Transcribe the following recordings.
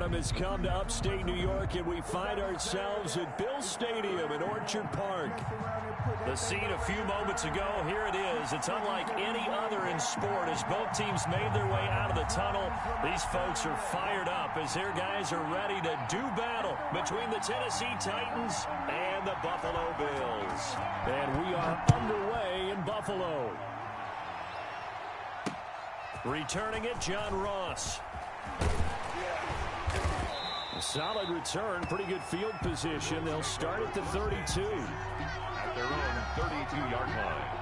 time has come to upstate New York, and we find ourselves at Bill Stadium in Orchard Park. The scene a few moments ago, here it is. It's unlike any other in sport as both teams made their way out of the tunnel. These folks are fired up as their guys are ready to do battle between the Tennessee Titans and the Buffalo Bills. And we are underway in Buffalo. Returning it, John Ross. A solid return, pretty good field position. They'll start at the 32. At their own 32-yard line.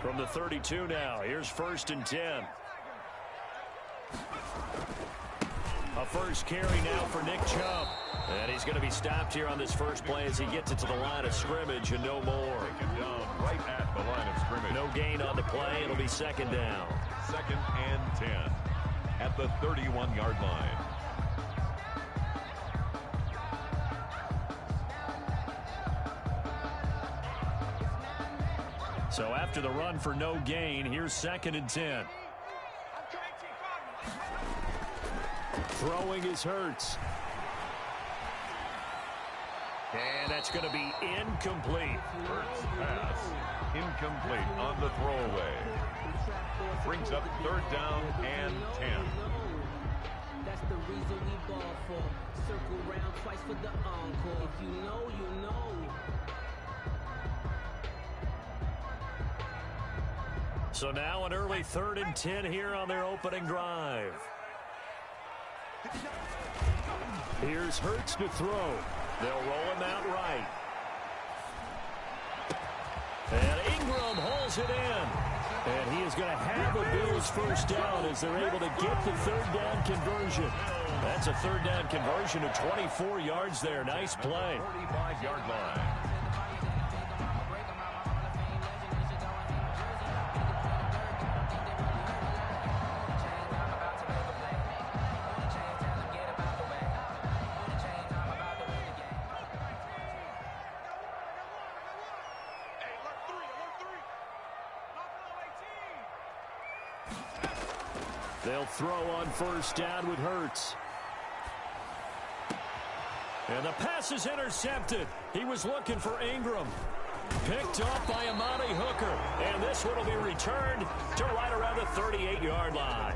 From the 32 now, here's 1st and 10. A first carry now for Nick Chubb. And he's going to be stopped here on this first play as he gets it to the line of scrimmage and no more. Taken down right at the line of scrimmage. No gain on the play. It'll be 2nd down. 2nd and 10 at the 31-yard line. So after the run for no gain, here's 2nd and 10. Throwing is Hurts. And that's going to be incomplete. Hurts pass incomplete on the throwaway. Brings up 3rd down and 10. That's the reason we ball for. Circle round twice for the encore. If you know, you know. So now an early 3rd and 10 here on their opening drive. Here's Hurts to throw. They'll roll him out right. And Ingram holds it in. And he is going to have a Bills first down as they're able to get the 3rd down conversion. That's a 3rd down conversion of 24 yards there. Nice play. 45-yard line. They'll throw on 1st down with Hurts. And the pass is intercepted. He was looking for Ingram. Picked off by Amani Hooker. And this one will be returned to right around the 38-yard line.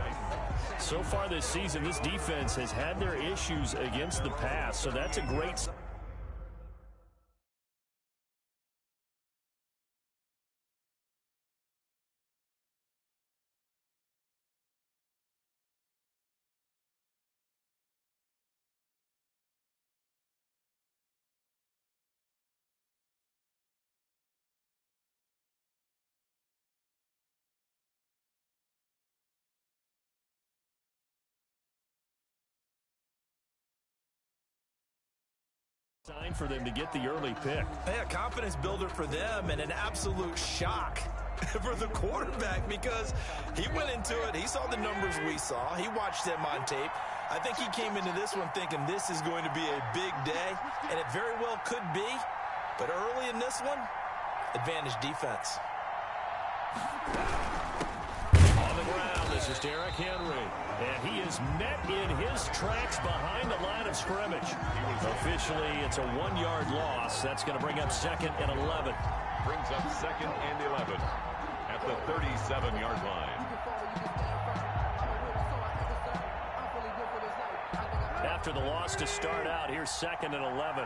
So far this season, this defense has had their issues against the pass. So that's a great... sign for them to get the early pick. Yeah, confidence builder for them and an absolute shock for the quarterback because he went into it. He saw the numbers we saw. He watched them on tape. I think he came into this one thinking this is going to be a big day, and it very well could be. But early in this one, advantage defense. On the ground, this is Derrick Henry. And he is met in his tracks behind the line of scrimmage. Officially, it's a 1-yard loss. That's going to bring up 2nd and 11. Brings up 2nd and 11 at the 37-yard line. After the loss to start out, here's 2nd and 11.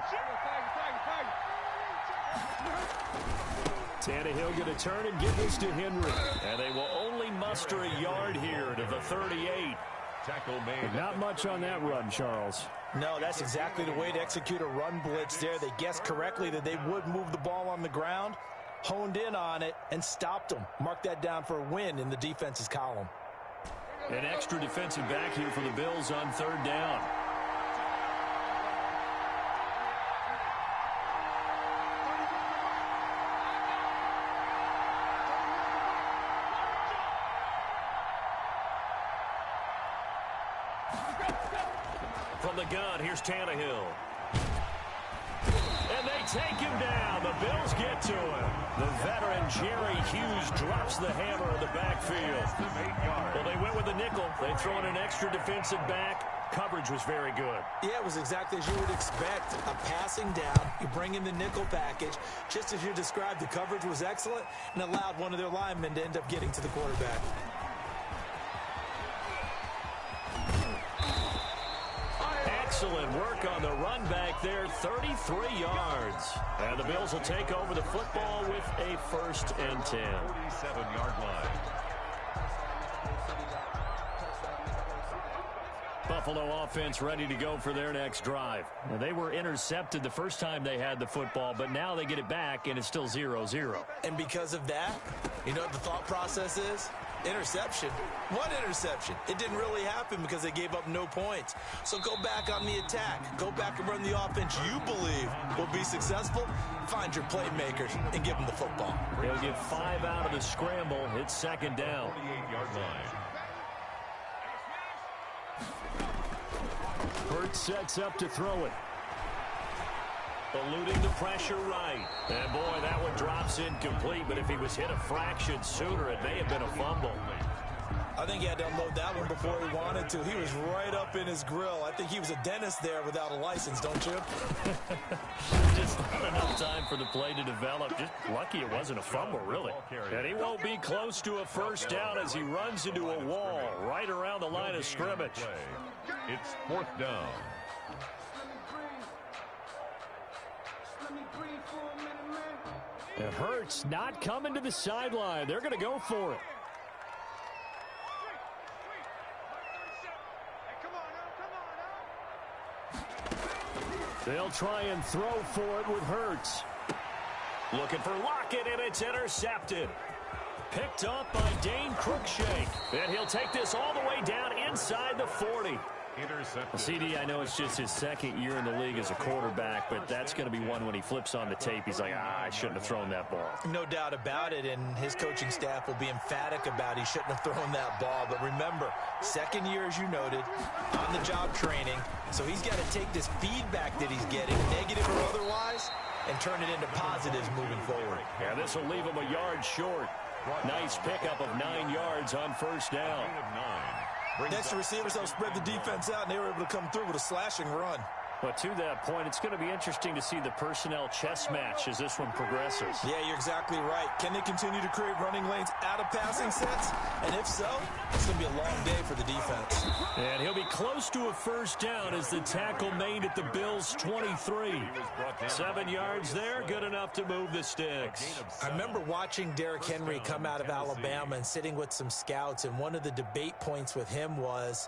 Tannehill going to turn and give this to Henry. And they will only muster a yard here to the 38. Tackle made. Not much on that run, Charles. No, that's exactly the way to execute a run blitz there. They guessed correctly that they would move the ball on the ground, honed in on it, and stopped them. Mark that down for a win in the defense's column. An extra defensive back here for the Bills on 3rd down. From the gun, here's Tannehill. And they take him down. The Bills get to him. The veteran Jerry Hughes drops the hammer in the backfield. Well, they went with the nickel. They throw in an extra defensive back. Coverage was very good. Yeah, it was exactly as you would expect. A passing down. You bring in the nickel package. Just as you described, the coverage was excellent and allowed one of their linemen to end up getting to the quarterback. Excellent work on the run back there, 33 yards. And the Bills will take over the football with a 1st and 10. 47-yard line. Buffalo offense ready to go for their next drive. Now, they were intercepted the first time they had the football, but now they get it back, and it's still 0-0. And because of that, you know what the thought process is? Interception. One interception. It didn't really happen because they gave up no points. So go back on the attack. Go back and run the offense you believe will be successful. Find your playmakers and give them the football. They'll get 5 out of the scramble. It's 2nd down. 48-yard line. Hurts sets up to throw it. Eluding the pressure right. And boy, that one drops incomplete, but if he was hit a fraction sooner, it may have been a fumble. I think he had to unload that one before he wanted to. He was right up in his grill. I think he was a dentist there without a license, don't you? Just not enough time for the play to develop. Just lucky it wasn't a fumble, really. And he won't be close to a 1st down as he runs into a wall right around the line of scrimmage. It's 4th down. It hurts not coming to the sideline. They're going to go for it. They'll try and throw for it with Hurts. Looking for Lockett, and it's intercepted. Picked up by Dane Cruikshank. And he'll take this all the way down inside the 40. Intercepted. CD, I know it's just his 2nd year in the league as a quarterback, but that's going to be one when he flips on the tape. He's like, I shouldn't have thrown that ball. No doubt about it, and his coaching staff will be emphatic about he shouldn't have thrown that ball. But remember, 2nd year, as you noted, on-the-job training. So he's got to take this feedback that he's getting, negative or otherwise, and turn it into positives moving forward. Yeah, this will leave him a yard short. Nice pickup of 9 yards on 1st down. Next, the receivers helped spread the defense out, and they were able to come through with a slashing run. But to that point, it's going to be interesting to see the personnel chess match as this one progresses. Yeah, you're exactly right. Can they continue to create running lanes out of passing sets? And if so, it's going to be a long day for the defense. And he'll be close to a 1st down as the tackle made at the Bills' 23. 7 yards there, good enough to move the sticks. I remember watching Derrick Henry come out of Alabama and sitting with some scouts, and one of the debate points with him was,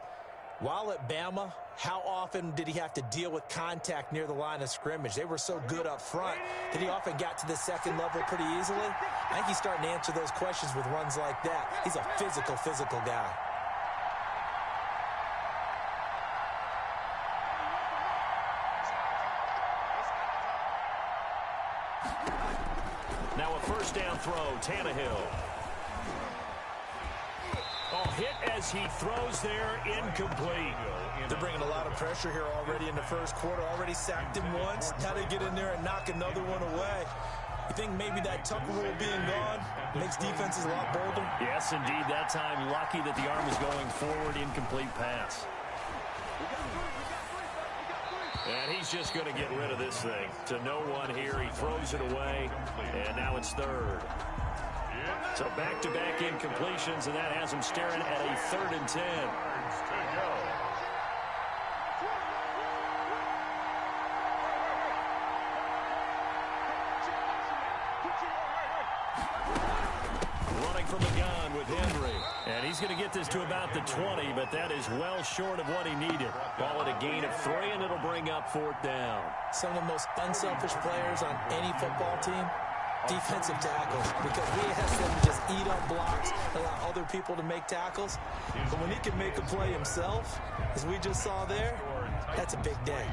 while at Bama, how often did he have to deal with contact near the line of scrimmage? They were so good up front that he often got to the 2nd level pretty easily. I think he's starting to answer those questions with runs like that. He's a physical guy. Now a 1st down throw, Tannehill. Hit as he throws there, incomplete. They're bringing a lot of pressure here already in the 1st quarter. Already sacked him once. Now they get in there and knock another one away. You think maybe that Tucker rule being gone makes defenses a lot bolder? Yes, indeed. That time, lucky that the arm was going forward, incomplete pass. And he's just going to get rid of this thing. To no one here, he throws it away, and now it's 3rd. So back-to-back incompletions, and that has him staring at a 3rd and 10. Running from the gun with Henry. And he's going to get this to about the 20, but that is well short of what he needed. Ball at a gain of 3, and it'll bring up 4th down. Some of the most unselfish players on any football team, defensive tackles, because we ask them to just eat up blocks, allow other people to make tackles. But when he can make a play himself, as we just saw there, that's a big day.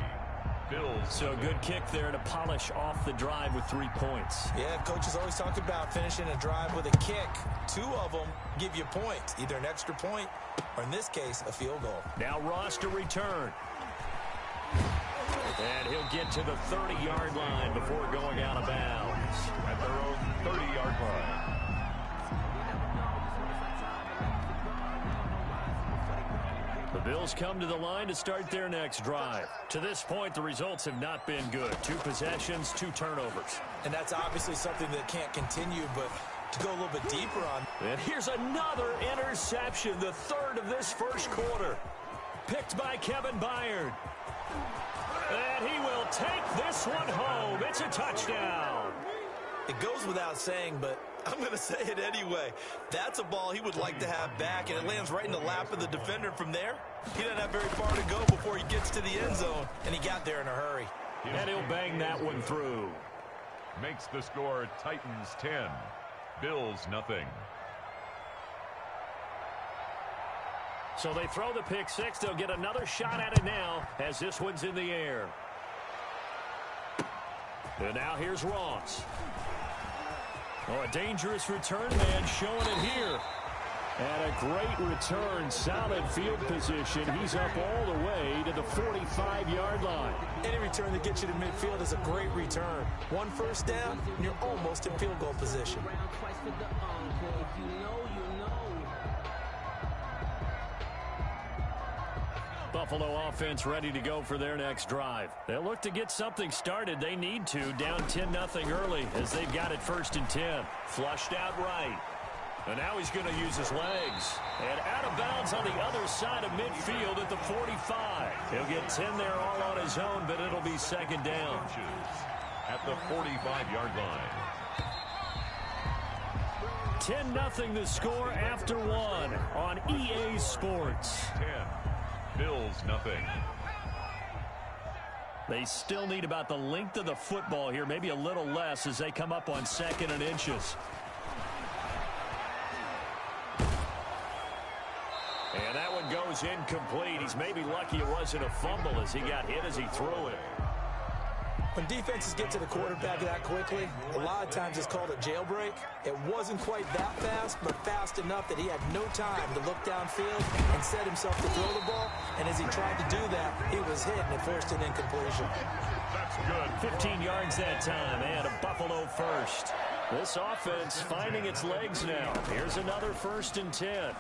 Bills. So a good kick there to polish off the drive with 3 points. Yeah, coaches always talk about finishing a drive with a kick. 2 of them give you points, either an extra point or, in this case, a field goal. Now Ross to return. And he'll get to the 30-yard line before going out of bounds. At their own 30-yard line. The Bills come to the line to start their next drive. To this point, the results have not been good. 2 possessions, 2 turnovers. And that's obviously something that can't continue, but to go a little bit deeper on. And here's another interception, the 3rd of this first quarter. Picked by Kevin Byard. And he will take this one home. It's a touchdown. It goes without saying, but I'm going to say it anyway. That's a ball he would like to have back, and it lands right in the lap of the defender from there. He doesn't have very far to go before he gets to the end zone, and he got there in a hurry. And he'll bang that one through. Makes the score Titans 10, Bills nothing. So they throw the pick 6. They'll get another shot at it now as this one's in the air. And now here's Ross. Oh, a dangerous return man showing it here. And a great return, solid field position. He's up all the way to the 45-yard line. Any return that gets you to midfield is a great return. 1 first down, and you're almost in field goal position. Buffalo offense ready to go for their next drive. They'll look to get something started. They need to, down 10-0 early as they've got it 1st and 10. Flushed out right. And now he's going to use his legs. And out of bounds on the other side of midfield at the 45. He'll get 10 there all on his own, but it'll be 2nd down. At the 45-yard line. 10-0 the score after 1 on EA Sports. 10, Bills nothing. They still need about the length of the football here, maybe a little less as they come up on 2nd and inches. And that one goes incomplete. He's maybe lucky it wasn't a fumble as he got hit as he threw it. When defenses get to the quarterback that quickly, a lot of times it's called a jailbreak. It wasn't quite that fast, but fast enough that he had no time to look downfield and set himself to throw the ball. And as he tried to do that, he was hit and it forced an incompletion. That's good. 15 yards that time and a Buffalo first. This offense finding its legs now. Here's another 1st and 10.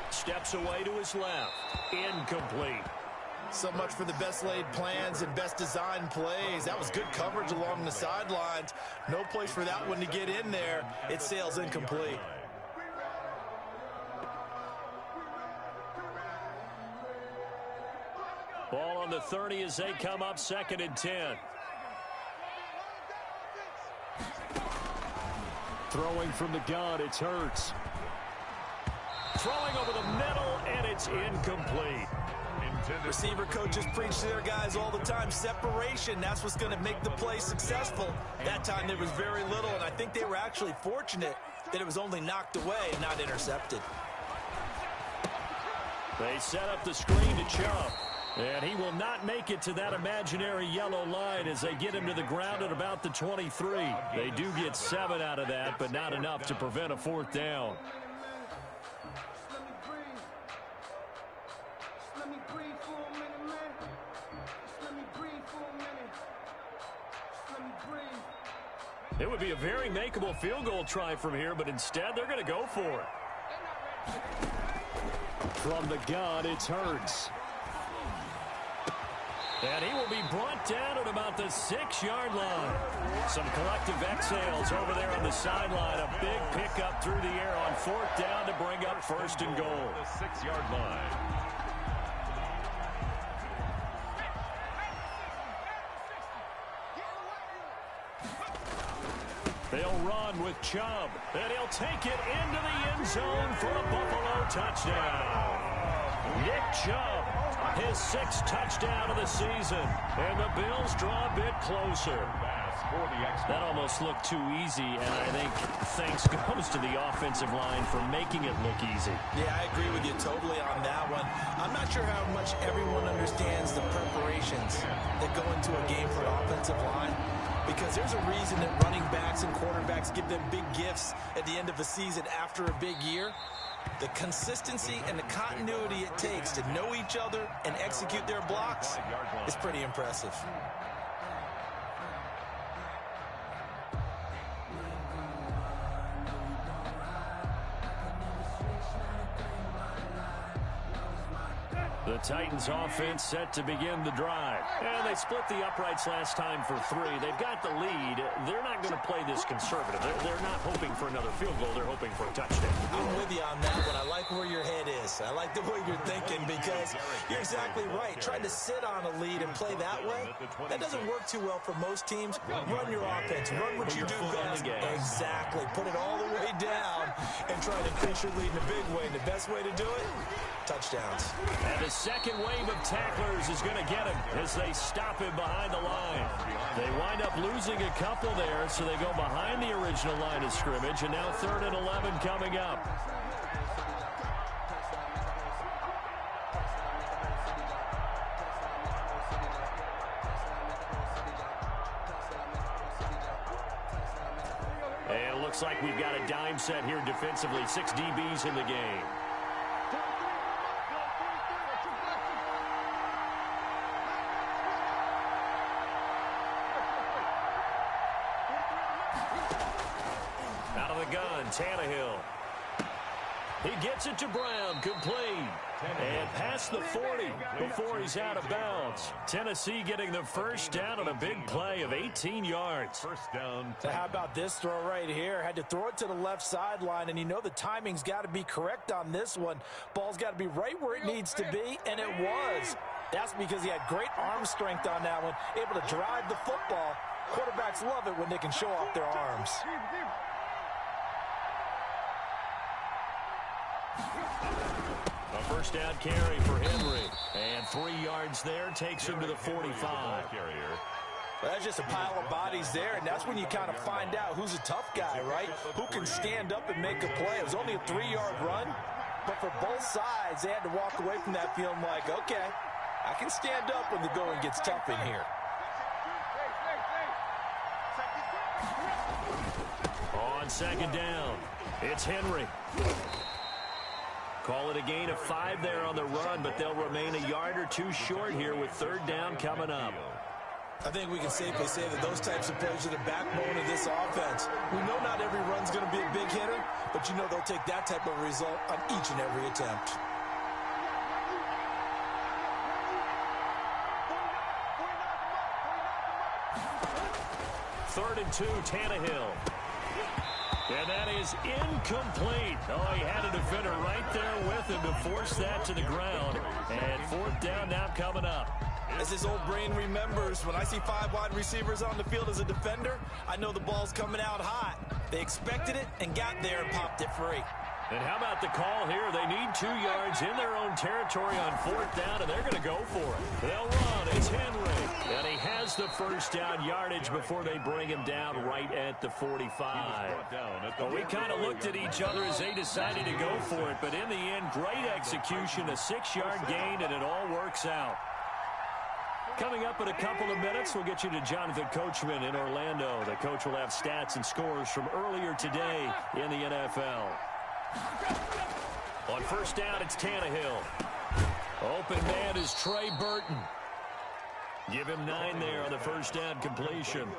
Steps away to his left. Incomplete. So much for the best laid plans and best designed plays. That was good coverage along the sidelines. No place for that one to get in there. It sails incomplete. Ball on the 30 as they come up 2nd and 10. Throwing from the gun, it's Hurts. Throwing over the middle, and it's incomplete. Receiver coaches preach to their guys all the time. Separation, that's what's going to make the play successful. That time there was very little, and I think they were actually fortunate that it was only knocked away and not intercepted. They set up the screen to Chubb. And he will not make it to that imaginary yellow line as they get him to the ground at about the 23. They do get 7 out of that, but not enough to prevent a 4th down. It would be a very makeable field goal try from here, but instead they're going to go for it. From the gun, it's Hurts. And he will be brought down at about the 6-yard line. Some collective exhales over there on the sideline. A big pickup through the air on 4th down to bring up 1st and goal. The 6-yard line. They'll run with Chubb, and he'll take it into the end zone for a Buffalo touchdown. Nick Chubb, his 6th touchdown of the season, and the Bills draw a bit closer. for the extra. That almost looked too easy, and I think thanks goes to the offensive line for making it look easy. Yeah, I agree with you totally on that one. I'm not sure how much everyone understands the preparations that go into a game for an offensive line, because there's a reason that running backs and quarterbacks give them big gifts at the end of a season after a big year. The consistency and the continuity it takes to know each other and execute their blocks is pretty impressive. The Titans offense set to begin the drive. And they split the uprights last time for 3. They've got the lead. They're not going to play this conservative. They're not hoping for another field goal. They're hoping for a touchdown. I'm with you on that one. I like where your head is. I like the way you're thinking, because you're exactly right. Trying to sit on a lead and play that way, that doesn't work too well for most teams. Run your offense. Run what you do best. Exactly. Put it all the way down and try to increase your lead in a big way. And the best way to do it? Touchdowns. And the second wave of tacklers is going to get him as they stop him behind the line. They wind up losing a couple there, so they go behind the original line of scrimmage, and now 3rd and 11 coming up. And it looks like we've got a dime set here defensively. 6 DBs in the game. Tannehill. He gets it to Brown, complete. And past the 40 before he's out of bounds. Tennessee getting the first down on a big play of 18 yards. First down. So how about this throw right here? Had to throw it to the left sideline, and you know the timing's got to be correct on this one. Ball's got to be right where it needs to be, and it was. That's because he had great arm strength on that one, able to drive the football. Quarterbacks love it when they can show off their arms. A first down carry for Henry. And 3 yards there takes him to the 45. Well, that's just a pile of bodies there, and that's when you kind of find out who's a tough guy, right? Who can stand up and make a play. It was only a 3-yard run, but for both sides, they had to walk away from that feeling like, okay, I can stand up when the going gets tough in here. On second down, it's Henry. Call it a gain of 5 there on the run, but they'll remain a yard or 2 short here with 3rd down coming up. I think we can safely say that those types of plays are the backbone of this offense. We know not every run's going to be a big hitter, but you know they'll take that type of result on each and every attempt. Third and 2, Tannehill. And that is incomplete. Oh, he had a defender right there with him to force that to the ground. And 4th down now coming up. As his old brain remembers, when I see 5 wide receivers on the field as a defender, I know the ball's coming out hot. They expected it and got there and popped it free. And how about the call here? They need 2 yards in their own territory on 4th down, and they're going to go for it. They'll run. It's Henry. And he has the first down yardage before they bring him down right at the 45. Well, we kind of looked at each other as they decided to go for it, but in the end, great execution, a 6-yard gain, and it all works out. Coming up in a couple of minutes, we'll get you to Jonathan Coachman in Orlando. The coach will have stats and scores from earlier today in the NFL. On first down, it's Tannehill. Open man is Trey Burton. Give him 9 there on the first down completion.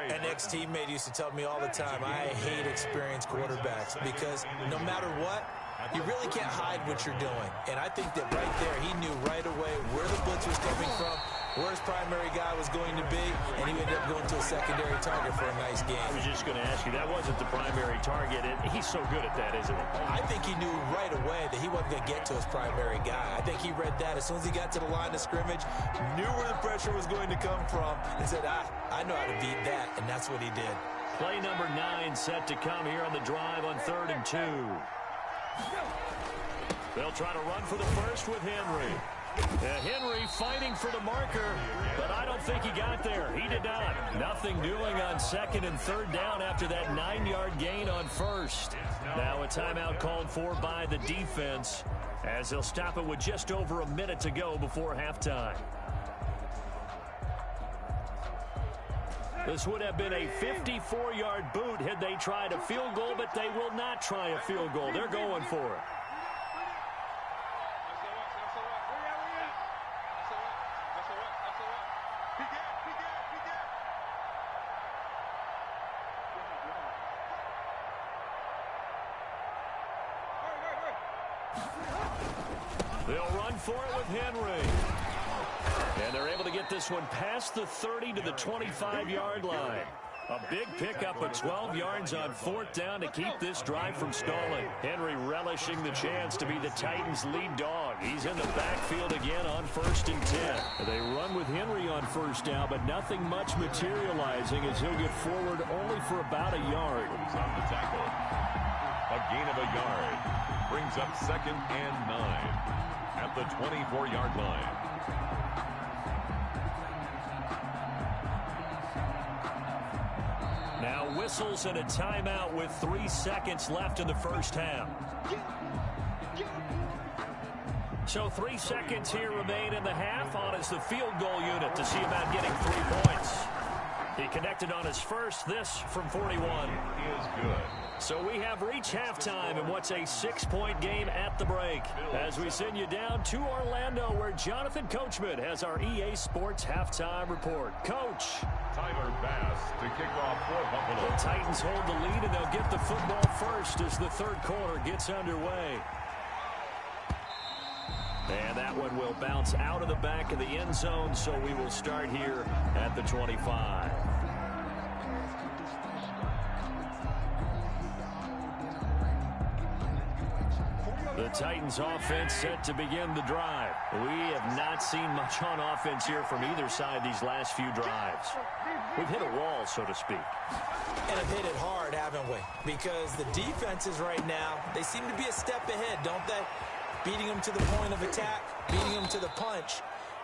An ex-teammate used to tell me all the time, I hate experienced quarterbacks because no matter what, you really can't hide what you're doing. And I think that right there, he knew right away where the blitz was coming from, where his primary guy was going to be, and he ended up going to a secondary target for a nice game. I was just going to ask you, that wasn't the primary target. He's so good at that, isn't he? I think he knew right away that he wasn't going to get to his primary guy. I think he read that as soon as he got to the line of scrimmage, knew where the pressure was going to come from, and said, I know how to beat that, and that's what he did. Play number 9 set to come here on the drive on 3rd and 2. They'll try to run for the first with Henry. Henry fighting for the marker, but I don't think he got there. He did not. Nothing doing on second and third down after that 9-yard gain on first. Now a timeout called for by the defense as they'll stop it with just over a minute to go before halftime. This would have been a 54-yard boot had they tried a field goal, but they will not try a field goal. They're going for it. They'll run for it with Henry. And they're able to get this one past the 30 to the 25-yard line. A big pickup of 12 yards on fourth down to keep this drive from stalling. Henry relishing the chance to be the Titans' lead dog. He's in the backfield again on 1st and 10. They run with Henry on first down, but nothing much materializing as he'll get forward only for about a yard. On the tackle. A gain of a yard. Brings up 2nd and 9 at the 24-yard line. Now whistles and a timeout with 3 seconds left in the first half. So 3 seconds here remain in the half. On is the field goal unit to see about getting 3 points. He connected on his first, this from 41. It is good. So we have reached halftime in what's a 6-point game at the break. As we send you down to Orlando, where Jonathan Coachman has our EA Sports halftime report. Coach. Tyler Bass to kick off for Buffalo. The Titans hold the lead, and they'll get the football first as the third quarter gets underway. And that one will bounce out of the back of the end zone, so we will start here at the 25. The Titans offense set to begin the drive. We have not seen much on offense here from either side these last few drives. We've hit a wall, so to speak. And have hit it hard, haven't we? Because the defenses right now, they seem to be a step ahead, don't they? Beating them to the point of attack, beating them to the punch.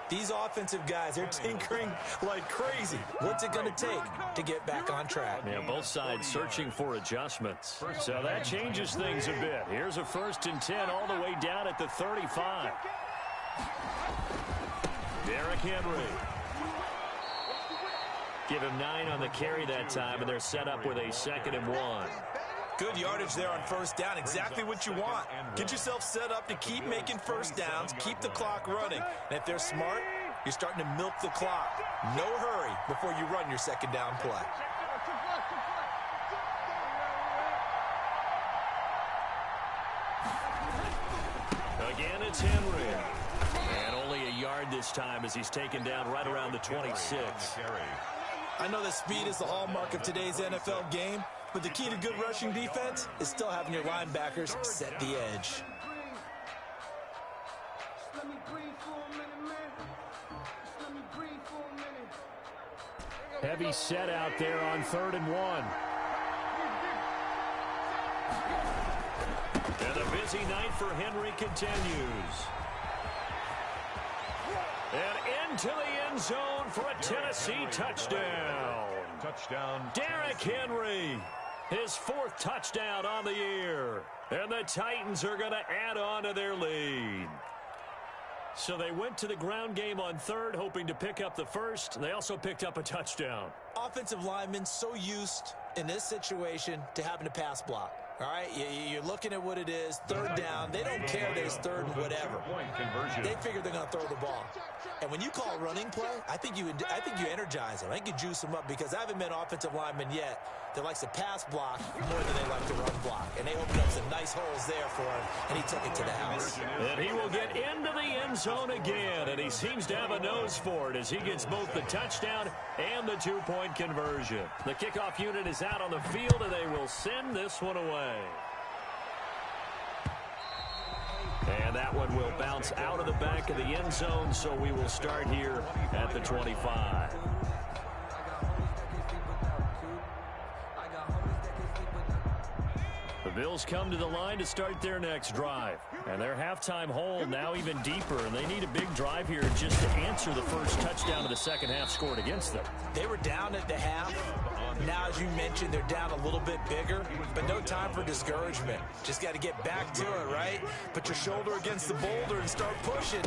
These offensive guys, they're tinkering like crazy. What's it going to take to get back on track? Yeah, both sides searching for adjustments. So that changes things a bit. Here's a 1st and 10 all the way down at the 35. Derrick Henry. Give him 9 on the carry that time, and they're set up with a 2nd and 1. Good yardage there on first down. Exactly what you want. Get yourself set up to keep making first downs, keep the clock running. And if they're smart, you're starting to milk the clock. No hurry before you run your 2nd down play. Again, it's Henry. And only a yard this time as he's taken down right around the 26. I know that speed is the hallmark of today's NFL game, but the key to good rushing defense is still having your linebackers set the edge. Heavy set out there on 3rd and 1. And the busy night for Henry continues. And into the end zone for a Tennessee touchdown. Touchdown. Derrick Henry, his 4th touchdown on the year. And the Titans are going to add on to their lead. So they went to the ground game on 3rd, hoping to pick up the 1st. They also picked up a touchdown. Offensive linemen so used in this situation to having to pass block. All right, you're looking at what it is, 3rd down. They don't care that it's 3rd and whatever. They figure they're going to throw the ball. And when you call running play, I think you energize them. I think you juice them up because I haven't met offensive linemen yet that likes to pass block more than they like to run block. And they opened up some nice holes there for him, and he took it to the house. And he will get into the end zone again, and he seems to have a nose for it as he gets both the touchdown and the 2-point conversion. The kickoff unit is out on the field, and they will send this one away. And that one will bounce out of the back of the end zone, so we will start here at the 25. Bills come to the line to start their next drive. And their halftime hole now even deeper, and they need a big drive here just to answer the first touchdown of the second half scored against them. They were down at the half. Now, as you mentioned, they're down a little bit bigger, but no time for discouragement. Just got to get back to it, right? Put your shoulder against the boulder and start pushing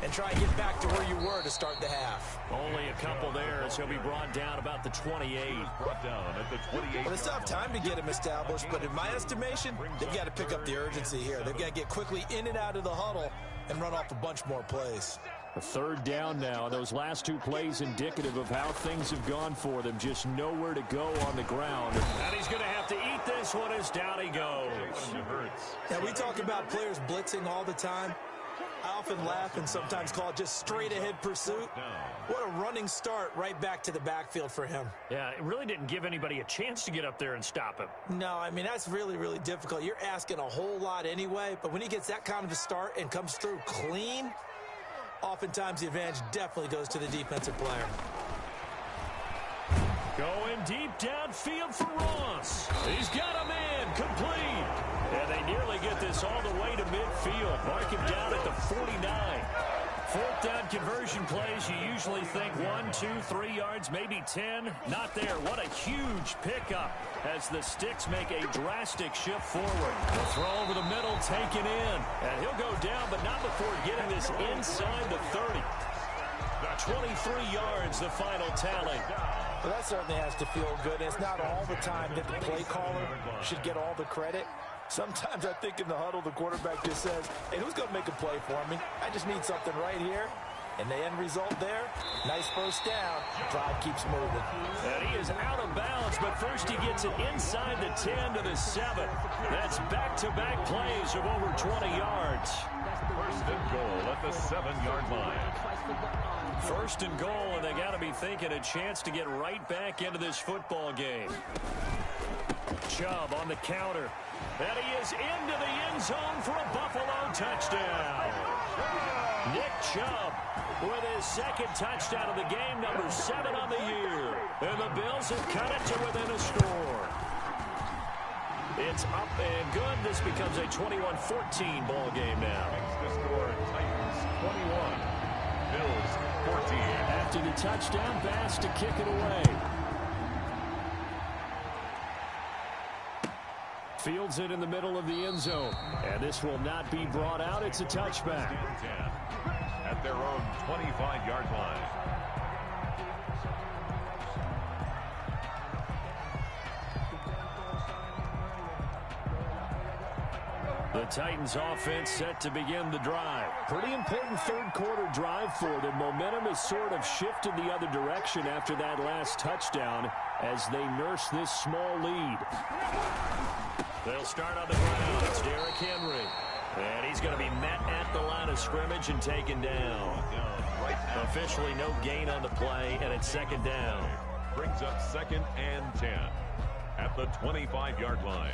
and try and get back to where you were to start the half. Only a couple there as he'll be brought down about the 28. Brought down at the 28. Well, it's tough time to get him established, but in my estimation, they've got to pick up the urgency here. They've got to get quickly in and out of the huddle and run off a bunch more plays. A third down now. Those last two plays indicative of how things have gone for them. Just nowhere to go on the ground. And he's going to have to eat this one as down he goes. Now, we talk about players blitzing all the time. I often laugh and sometimes call it just straight-ahead pursuit. What a running start right back to the backfield for him. Yeah, it really didn't give anybody a chance to get up there and stop him. No, I mean, that's really, really difficult. You're asking a whole lot anyway, but when he gets that kind of a start and comes through clean, oftentimes the advantage definitely goes to the defensive player. Going deep downfield for Ross. He's got a man complete. And they nearly get this all the way to midfield. Mark him down at the 49. Fourth down conversion plays, you usually think 1, 2, 3 yards, maybe 10. Not there. What a huge pickup as the Sticks make a drastic shift forward. The throw over the middle, taken in. And he'll go down, but not before getting this inside the 30. 23 yards, the final tally. Well, that certainly has to feel good. It's not all the time that the play caller should get all the credit. Sometimes I think in the huddle, the quarterback just says, hey, who's going to make a play for me? I just need something right here. And the end result there, nice first down. Drive keeps moving. And he is out of bounds, but first he gets it inside the 10 to the 7. That's back-to-back plays of over 20 yards. First and goal at the 7-yard line. First and goal, and they got to be thinking a chance to get right back into this football game. Chubb on the counter. And he is into the end zone for a Buffalo touchdown. Nick Chubb with his second touchdown of the game, number 7 on the year. And the Bills have cut it to within a score. It's up and good. This becomes a 21-14 ball game now. Makes the score Titans 21, Bills 14. After the touchdown pass to kick it away. Fields it in the middle of the end zone. And this will not be brought out. It's a touchback. At their own 25-yard line. The Titans offense set to begin the drive. Pretty important third quarter drive for them. Momentum has sort of shifted the other direction after that last touchdown as they nurse this small lead. They'll start on the ground. It's Derrick Henry. And he's going to be met at the line of scrimmage and taken down. Officially no gain on the play, and it's second down. Brings up 2nd and 10 at the 25-yard line.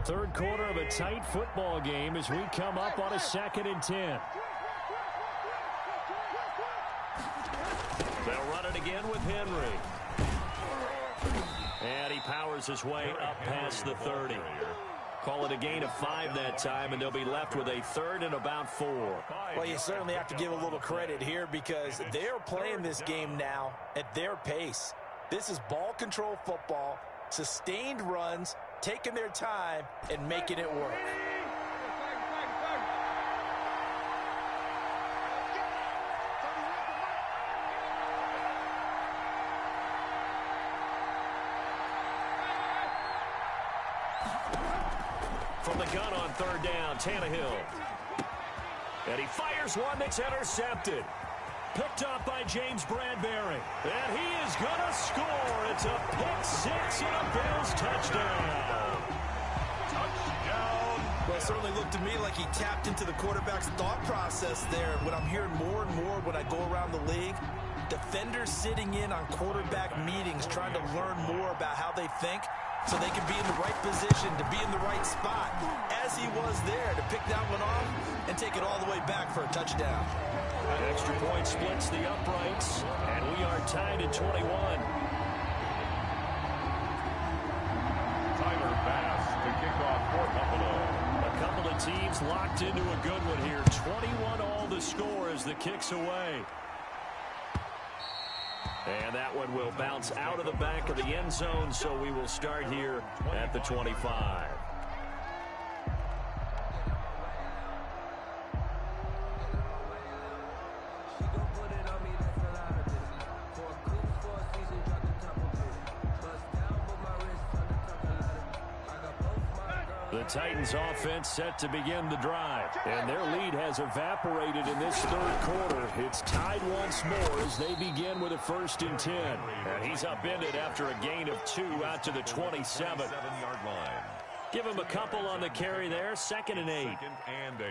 Third quarter of a tight football game as we come up on a 2nd and 10. They'll run it again with Henry. And he powers his way up past the 30. Call it a gain of 5 that time, and they'll be left with a 3rd and about 4. Well, you certainly have to give a little credit here because they're playing this game now at their pace. This is ball control football, sustained runs, taking their time, and making it work. From the gun on third down, Tannehill. And he fires one that's intercepted. Picked up by James Bradbury. And he is going to score. It's a pick 6 and a Bills touchdown. Touchdown. Well, it certainly looked to me like he tapped into the quarterback's thought process there. What I'm hearing more and more when I go around the league, defenders sitting in on quarterback meetings trying to learn more about how they think so they can be in the right position, to be in the right spot, as he was there, to pick that one off and take it all the way back for a touchdown. An extra point splits the uprights, and we are tied at 21. Tyler back. gets locked into a good one here. 21 all the score as the kick's away. And that one will bounce out of the back of the end zone, so we will start here at the 25. The Titans offense set to begin the drive, and their lead has evaporated in this third quarter. It's tied once more as they begin with a 1st and 10. And he's upended after a gain of 2 out to the 27-yard line. Give him a couple on the carry there. 2nd and 8. 2nd and 8.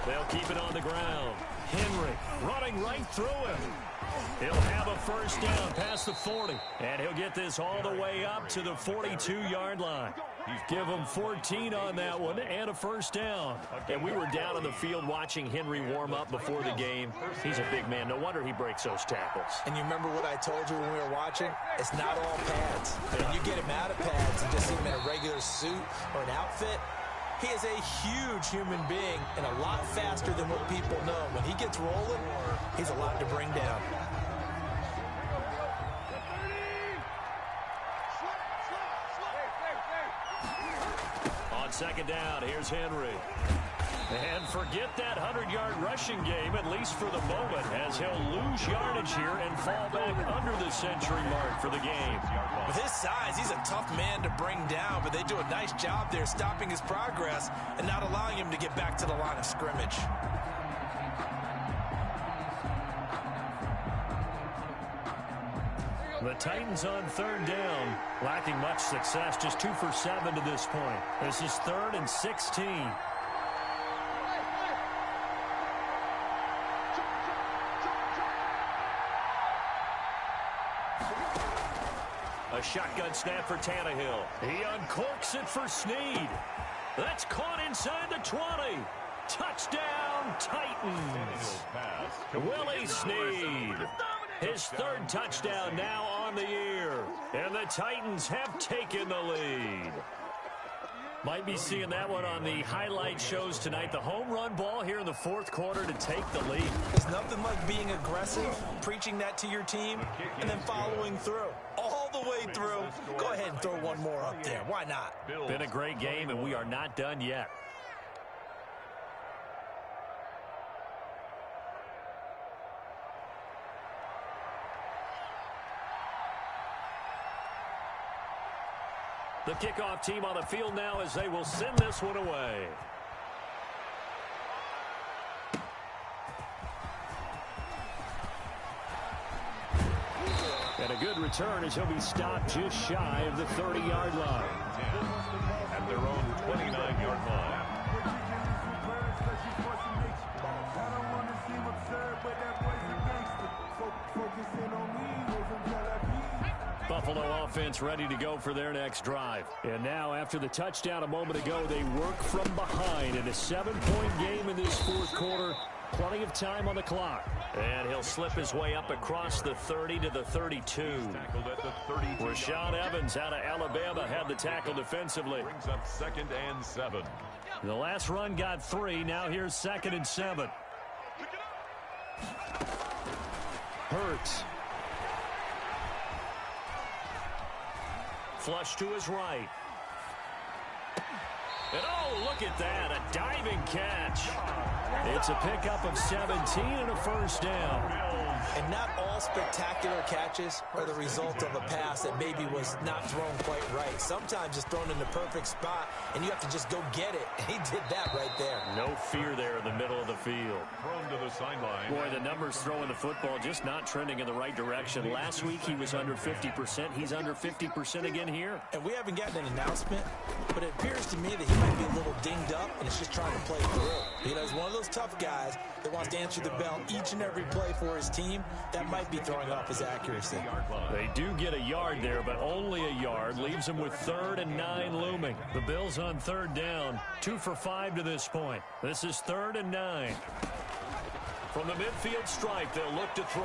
They'll keep it on the ground. Henry running right through him. He'll have a 1st down past the 40. And he'll get this all the way up to the 42-yard line. Give him 14 on that one and a 1st down. And we were down on the field watching Henry warm up before the game. He's a big man. No wonder he breaks those tackles. And you remember what I told you when we were watching? It's not all pads. When you get him out of pads and just see him in a regular suit or an outfit, he is a huge human being and a lot faster than what people know. When he gets rolling, he's a lot to bring down. On 2nd down, here's Henry. And forget that 100-yard rushing game, at least for the moment, as he'll lose yardage here and fall back under the century mark for the game. With his size, he's a tough man to bring down, but they do a nice job there stopping his progress and not allowing him to get back to the line of scrimmage. The Titans on 3rd down, lacking much success, just 2 for 7 to this point. This is 3rd and 16. A shotgun snap for Tannehill. He uncorks it for Snead. That's caught inside the 20. Touchdown, Titans. Willie Snead. His 3rd touchdown now on the year. And the Titans have taken the lead. Might be seeing that one on the highlight shows tonight. The home run ball here in the 4th quarter to take the lead. There's nothing like being aggressive, preaching that to your team, and then following through. All the way through. Go ahead and throw one more up there. Why not? Been a great game, and we are not done yet. The kickoff team on the field now as they will send this one away. And a good return as he'll be stopped just shy of the 30-yard line. At their own 29-yard line. Buffalo offense ready to go for their next drive. And now, after the touchdown a moment ago, they work from behind in a 7-point game in this 4th quarter. Plenty of time on the clock. And he'll slip his way up across the 30 to the 32. Rashaan Evans out of Alabama had the tackle defensively. Brings up 2nd and 7. The last run got 3. Now here's 2nd and 7. Hurts. Flush to his right. And oh, look at that, a diving catch. It's a pickup of 17 and a 1st down. And not all spectacular catches are the result of a pass that maybe was not thrown quite right. Sometimes it's thrown in the perfect spot, and you have to just go get it. And he did that right there. No fear there in the middle of the field. Thrown to the sideline. Boy, the numbers throwing the football just not trending in the right direction. Last week he was under 50%. He's under 50% again here. And we haven't gotten an announcement, but it appears to me that he might be a little dinged up, and it's just trying to play through. You know, he's one of those tough guys that wants to answer the bell each and every play for his team. That might be throwing off his accuracy. They do get a yard there, but only a yard. Leaves them with 3rd and 9 looming. The Bills on 3rd down. 2 for 5 to this point. This is 3rd and 9. From the midfield stripe, they'll look to throw.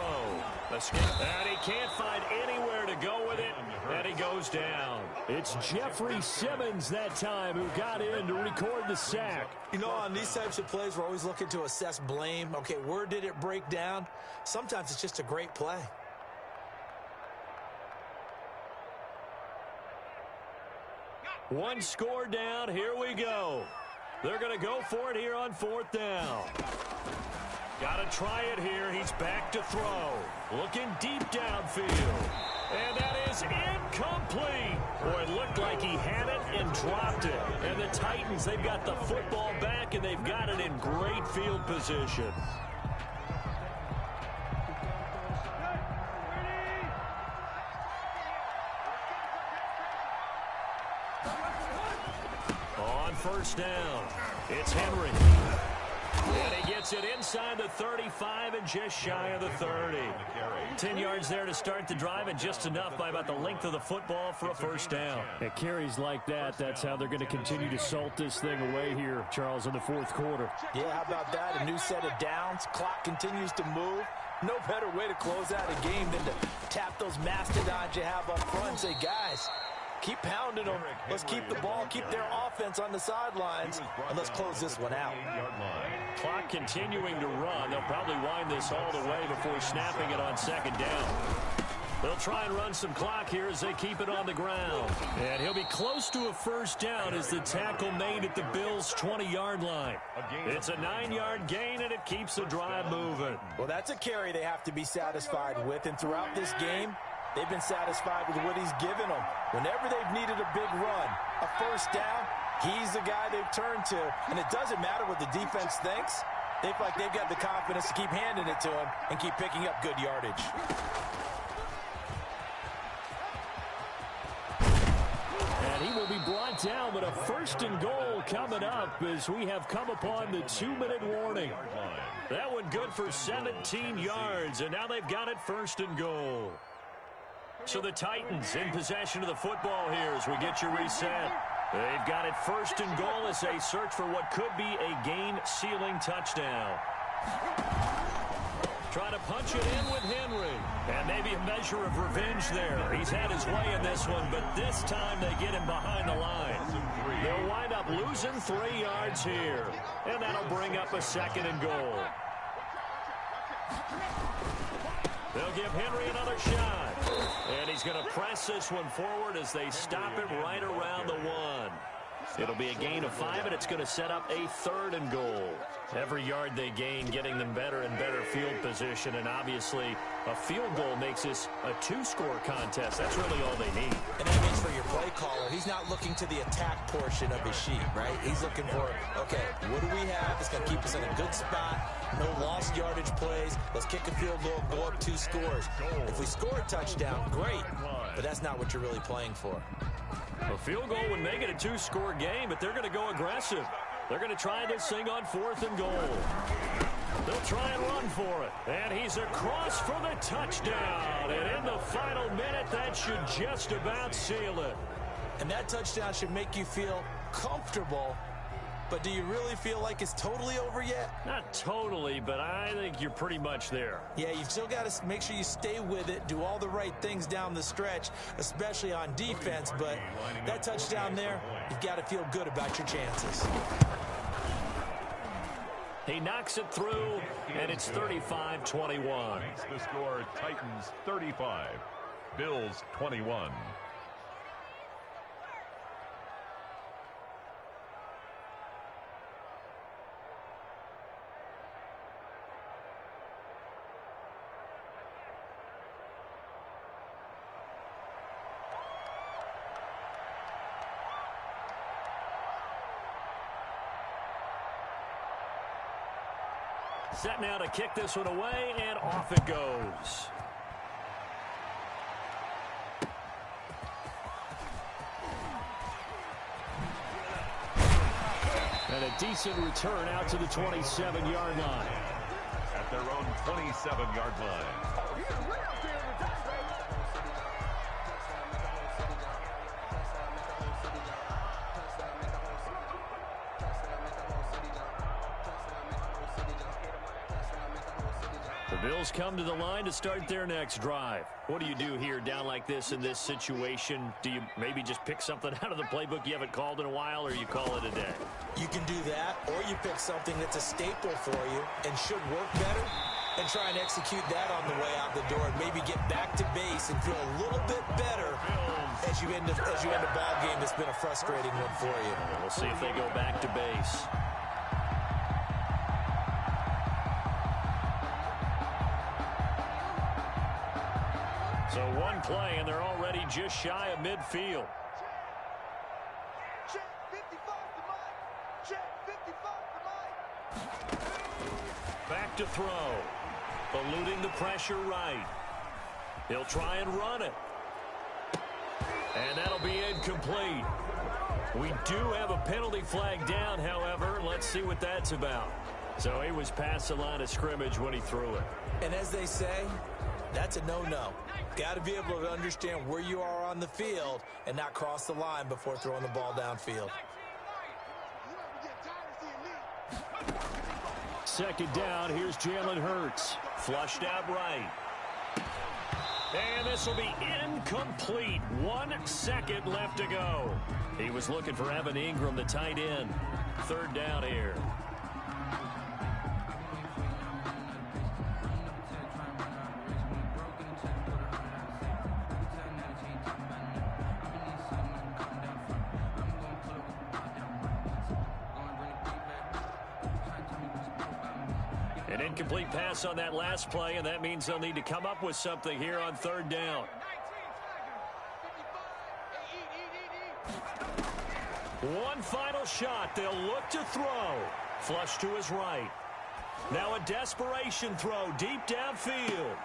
And he can't find anywhere to go with it, and he goes down. It's Jeffrey Simmons that time who got in to record the sack. You know, on these types of plays, we're always looking to assess blame. Okay, where did it break down? Sometimes it's just a great play. One score down. Here we go. They're going to go for it here on 4th down. Got to try it here. He's back to throw. Looking deep downfield. And that is incomplete. Boy, it looked like he had it and dropped it. And the Titans, they've got the football back, and they've got it in great field position. On 1st down, it's Henry. And he gets it inside the 35 and just shy of the 30. 10 yards there to start the drive, and just enough by about the length of the football for a 1st down. At carries like that, that's how they're going to continue to salt this thing away here, Charles, in the 4th quarter. Yeah, how about that? A new set of downs. Clock continues to move. No better way to close out a game than to tap those mastodons you have up front and say, guys, keep pounding them. Let's keep the ball, keep their offense on the sidelines, and let's close this one out. Clock continuing to run. They'll probably wind this all the way before snapping it on 2nd down. They'll try and run some clock here as they keep it on the ground. And he'll be close to a 1st down as the tackle made at the Bills' 20-yard line. It's a 9-yard gain, and it keeps the drive moving. Well, that's a carry they have to be satisfied with, and throughout this game, they've been satisfied with what he's given them. Whenever they've needed a big run, a 1st down, he's the guy they've turned to. And it doesn't matter what the defense thinks. They feel like they've got the confidence to keep handing it to him and keep picking up good yardage. And he will be brought down with a 1st and goal coming up as we have come upon the 2-minute warning. That one good for 17 yards, and now they've got it 1st and goal. So the Titans in possession of the football here as we get you reset. They've got it 1st and goal as they search for what could be a game-sealing touchdown. Trying to punch it in with Henry. And maybe a measure of revenge there. He's had his way in this one, but this time they get him behind the line. They'll wind up losing 3 yards here. And that'll bring up a 2nd and goal. They'll give Henry another shot. And he's going to press this one forward as they stop him right around the 1. It'll be a gain of 5, and it's going to set up a 3rd and goal. Every yard they gain, getting them better and better field position, and obviously a field goal makes this a 2-score contest. That's really all they need. And that means for your play caller, he's not looking to the attack portion of his sheet, right? He's looking for, okay, what do we have? It's going to keep us in a good spot. No lost yardage plays. Let's kick a field goal, go up 2 scores. If we score a touchdown, great. But that's not what you're really playing for. A field goal would make it a 2-score game, but they're going to go aggressive. They're going to try this thing on 4th and goal. They'll try and run for it. And he's across for the touchdown. And in the final minute, that should just about seal it. And that touchdown should make you feel comfortable. But do you really feel like it's totally over yet? Not totally, but I think you're pretty much there. Yeah, you've still got to make sure you stay with it, do all the right things down the stretch, especially on defense. But that touchdown there, you've got to feel good about your chances. He knocks it through, and it's 35-21. The score, Titans 35, Bills 21. Set now to kick this one away, and off it goes. And a decent return out to the 27-yard line. At their own 27-yard line. The Bills come to the line to start their next drive. What do you do here down like this in this situation? Do you maybe just pick something out of the playbook you haven't called in a while, or you call it a day? You can do that, or you pick something that's a staple for you and should work better and try and execute that on the way out the door and maybe get back to base and feel a little bit better as you end a ball game that's been a frustrating one for you. We'll see if they go back to base. So one play, and they're already just shy of midfield. Check 55 to Mike. Check 55 to Mike. Back to throw. Eluding the pressure right. He'll try and run it. And that'll be incomplete. We do have a penalty flag down, however. Let's see what that's about. So he was past the line of scrimmage when he threw it. And as they say, that's a no-no. Got to be able to understand where you are on the field and not cross the line before throwing the ball downfield. Second down, here's Jalen Hurts. Flushed out right. And this will be incomplete. 1 second left to go. He was looking for Evan Ingram, the tight end. Third down here. An incomplete pass on that last play, and that means they'll need to come up with something here on third down. One final shot. They'll look to throw. Flush to his right. Now a desperation throw deep downfield.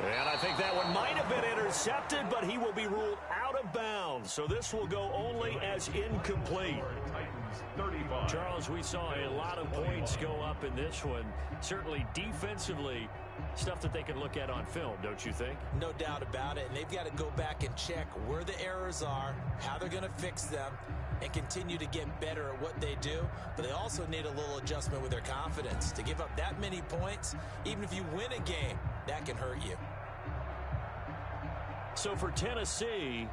And I think that one might have been intercepted, but he will be ruled out of bounds. So this will go only as incomplete. Charles, we saw a lot of points go up in this one. Certainly defensively, stuff that they can look at on film, don't you think? No doubt about it. And they've got to go back and check where the errors are, how they're going to fix them, and continue to get better at what they do. But they also need a little adjustment with their confidence. To give up that many points, even if you win a game, that can hurt you. So for Tennessee,